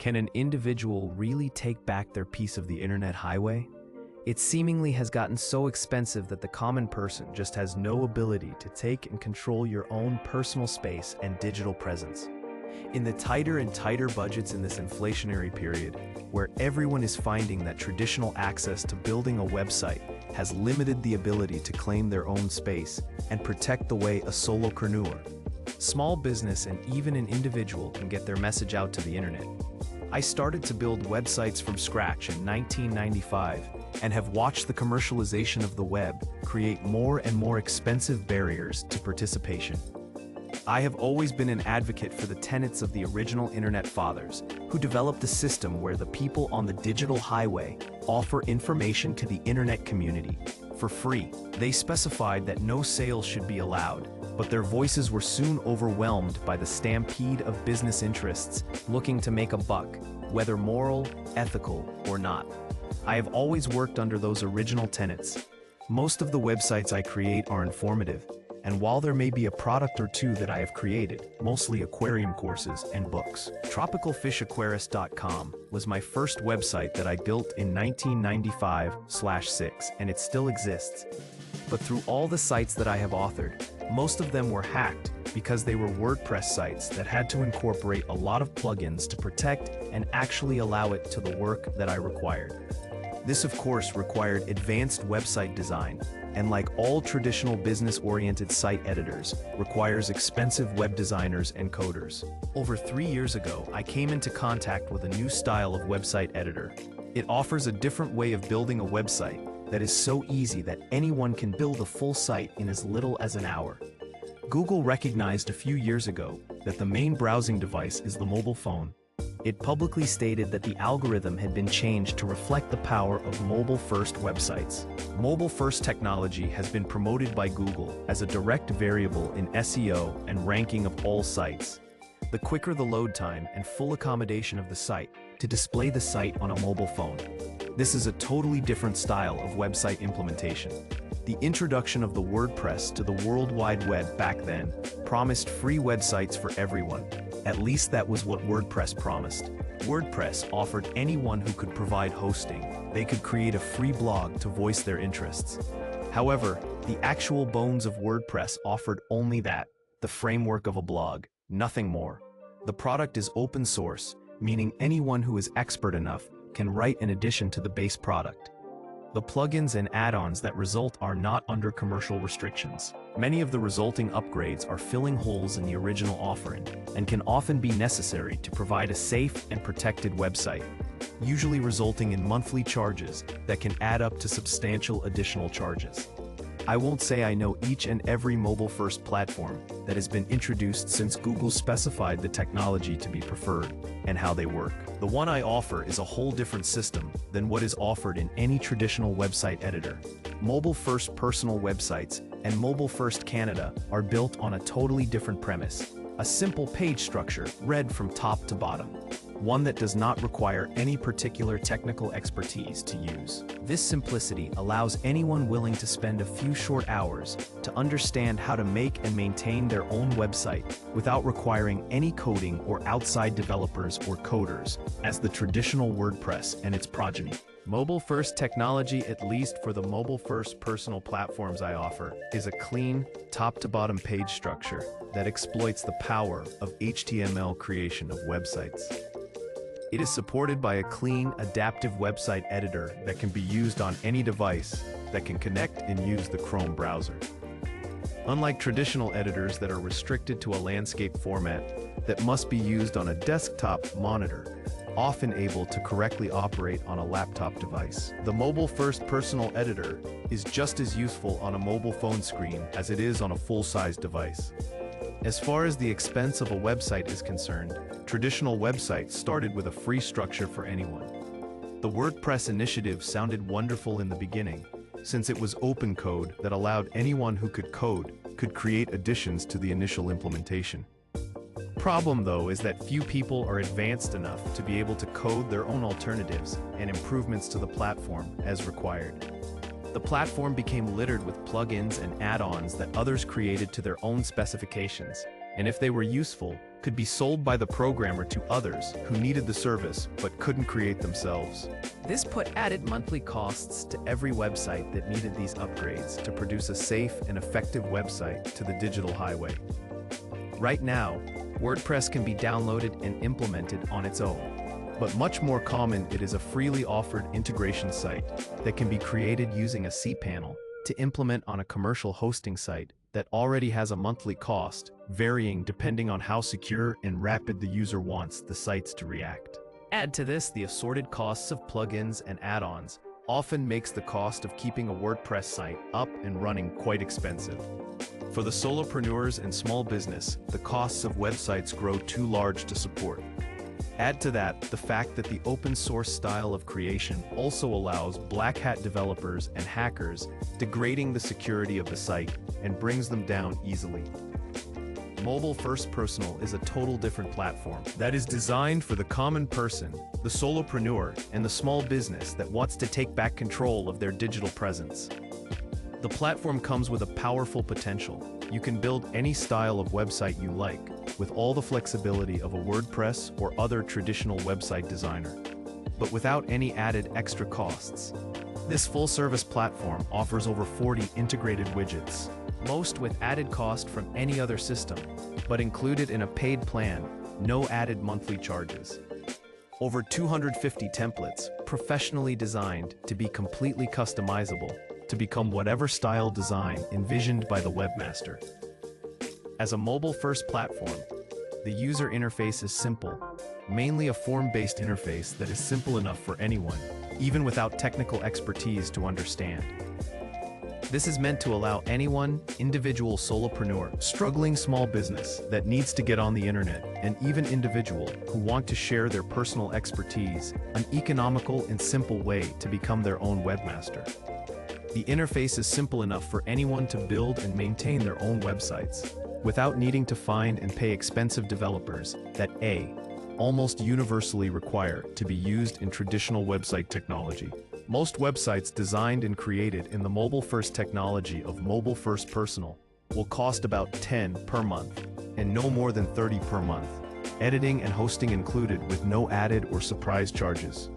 Can an individual really take back their piece of the internet highway? It seemingly has gotten so expensive that the common person just has no ability to take and control your own personal space and digital presence. In the tighter and tighter budgets in this inflationary period, where everyone is finding that traditional access to building a website has limited the ability to claim their own space and protect the way a solopreneur, small business and even an individual can get their message out to the internet. I started to build websites from scratch in 1995 and have watched the commercialization of the web create more and more expensive barriers to participation. I have always been an advocate for the tenets of the original internet fathers, who developed a system where the people on the digital highway offer information to the internet community for free. They specified that no sales should be allowed, but their voices were soon overwhelmed by the stampede of business interests looking to make a buck, whether moral, ethical, or not. I have always worked under those original tenets. Most of the websites I create are informative, and while there may be a product or two that I have created, mostly aquarium courses and books. TropicalFishAquarist.com was my first website that I built in 1995/6, and it still exists. But through all the sites that I have authored, most of them were hacked because they were WordPress sites that had to incorporate a lot of plugins to protect and actually allow it to the work that I required. This of course required advanced website design, and like all traditional business-oriented site editors, requires expensive web designers and coders. Over 3 years ago, I came into contact with a new style of website editor. It offers a different way of building a website that is so easy that anyone can build a full site in as little as an hour. Google recognized a few years ago that the main browsing device is the mobile phone. It publicly stated that the algorithm had been changed to reflect the power of mobile-first websites. Mobile-first technology has been promoted by Google as a direct variable in SEO and ranking of all sites. The quicker the load time and full accommodation of the site to display the site on a mobile phone. This is a totally different style of website implementation. The introduction of the WordPress to the World Wide Web back then promised free websites for everyone. At least that was what WordPress promised. WordPress offered anyone who could provide hosting. They could create a free blog to voice their interests. However, the actual bones of WordPress offered only that, the framework of a blog, nothing more. The product is open source, meaning anyone who is expert enough can write an addition to the base product. The plugins and add-ons that result are not under commercial restrictions. Many of the resulting upgrades are filling holes in the original offering and can often be necessary to provide a safe and protected website, usually resulting in monthly charges that can add up to substantial additional charges. I won't say I know each and every mobile-first platform that has been introduced since Google specified the technology to be preferred and how they work. The one I offer is a whole different system than what is offered in any traditional website editor. MobileFirst-Personal websites and MobileFirst Canada are built on a totally different premise, a simple page structure read from top to bottom. One that does not require any particular technical expertise to use. This simplicity allows anyone willing to spend a few short hours to understand how to make and maintain their own website without requiring any coding or outside developers or coders, as the traditional WordPress and its progeny. Mobile-first technology, at least for the mobile-first personal platforms I offer, is a clean, top-to-bottom page structure that exploits the power of HTML creation of websites. It is supported by a clean, adaptive website editor that can be used on any device that can connect and use the Chrome browser. Unlike traditional editors that are restricted to a landscape format that must be used on a desktop monitor, often able to correctly operate on a laptop device. The MobileFirst-Personal editor is just as useful on a mobile phone screen as it is on a full-size device. As far as the expense of a website is concerned, traditional websites started with a free structure for anyone. The WordPress initiative sounded wonderful in the beginning, since it was open code that allowed anyone who could code could create additions to the initial implementation. Problem though is that few people are advanced enough to be able to code their own alternatives and improvements to the platform as required. The platform became littered with plugins and add-ons that others created to their own specifications, and if they were useful, could be sold by the programmer to others who needed the service but couldn't create themselves. This put added monthly costs to every website that needed these upgrades to produce a safe and effective website to the digital highway. Right now, WordPress can be downloaded and implemented on its own, but much more common, it is a freely offered integration site that can be created using a cPanel to implement on a commercial hosting site that already has a monthly cost, varying depending on how secure and rapid the user wants the sites to react. Add to this the assorted costs of plugins and add-ons, often makes the cost of keeping a WordPress site up and running quite expensive. For the solopreneurs and small business, the costs of websites grow too large to support. Add to that the fact that the open source style of creation also allows black hat developers and hackers, degrading the security of the site and brings them down easily. MobileFirst-Personal is a total different platform that is designed for the common person, the solopreneur, and the small business that wants to take back control of their digital presence. The platform comes with a powerful potential. You can build any style of website you like, with all the flexibility of a WordPress or other traditional website designer, but without any added extra costs. This full-service platform offers over 40 integrated widgets, most with added cost from any other system, but included in a paid plan, no added monthly charges. Over 250 templates, professionally designed to be completely customizable, to become whatever style design envisioned by the webmaster. As a mobile-first platform, the user interface is simple, mainly a form-based interface that is simple enough for anyone, even without technical expertise, to understand. This is meant to allow anyone, individual solopreneur, struggling small business that needs to get on the internet, and even individual who want to share their personal expertise, an economical and simple way to become their own webmaster. The interface is simple enough for anyone to build and maintain their own websites, without needing to find and pay expensive developers that almost universally required to be used in traditional website technology. Most websites designed and created in the mobile-first technology of MobileFirst-Personal will cost about $10 per month, and no more than $30 per month, editing and hosting included with no added or surprise charges.